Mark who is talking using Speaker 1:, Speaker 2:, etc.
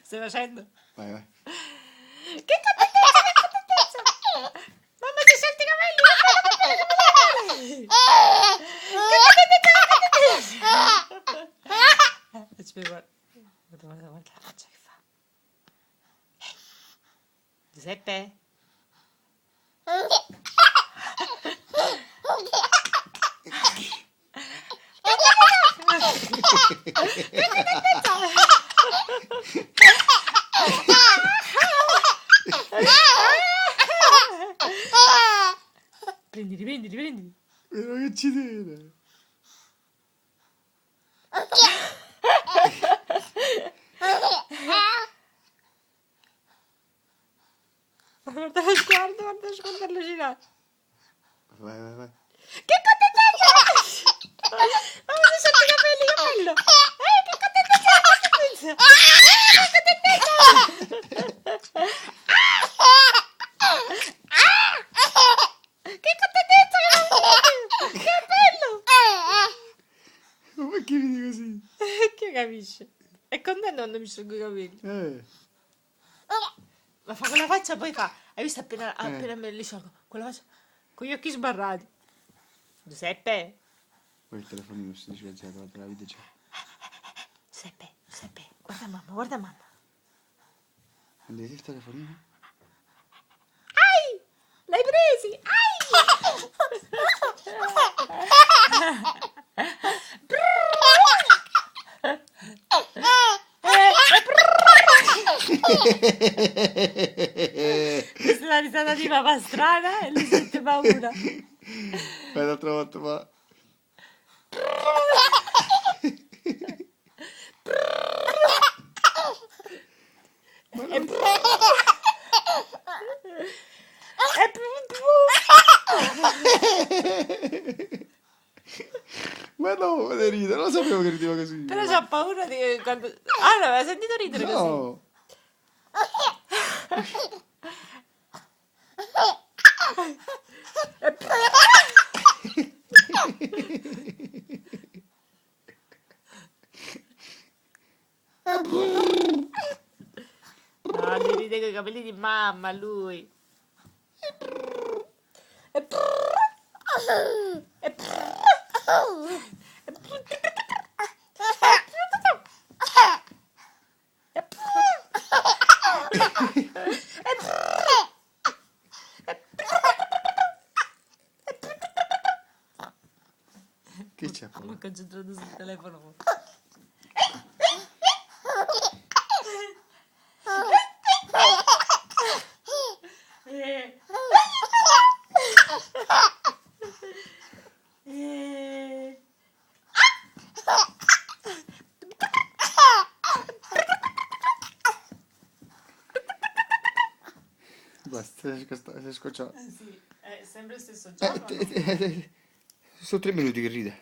Speaker 1: Stai facendo?
Speaker 2: Vai, vai.
Speaker 1: Che contentezza, che contentezza! Mamma ti senti i capelli! Che contentezza, che contentezza! Aspetta, guarda la faccia che fa. Giuseppe? Prendili.
Speaker 2: Ma che ci tiene?
Speaker 1: Guarda lo sguardo allucinato.
Speaker 2: Vai, vai, vai.
Speaker 1: Che contentezza! Mamma ti senti i capelli, che bello! Che contentezza, che contentezza! Che contentezza, che bello!
Speaker 2: Ma perché ridi così?
Speaker 1: Che capisce? È contento quando mi sciolgo i capelli. Ma fa quella faccia, poi fa. Hai visto appena me li sciolgo? Quella faccia con gli occhi sbarrati. Giuseppe?
Speaker 2: Poi il telefonino si dice che la vita c'è.
Speaker 1: Giuseppe, guarda mamma.
Speaker 2: Prendete il telefonino?
Speaker 1: Ai! L'hai presi! Ai! Questa è la risata di papà strana e lui sente paura.
Speaker 2: Fai l'altra volta, ma... Ma no, ne ride, non lo sapevo che rideva così.
Speaker 1: Però c'ha paura di quando... Ah, non aveva sentito ridere così.
Speaker 2: No.
Speaker 1: No, mi ride con i capelli di mamma, lui.
Speaker 2: Che c'è?
Speaker 1: Mi ho concentrato sul telefono.
Speaker 2: Basta, sei scocciato.
Speaker 1: Sì, è sempre lo stesso gioco.
Speaker 2: Sono 3 minuti che ride.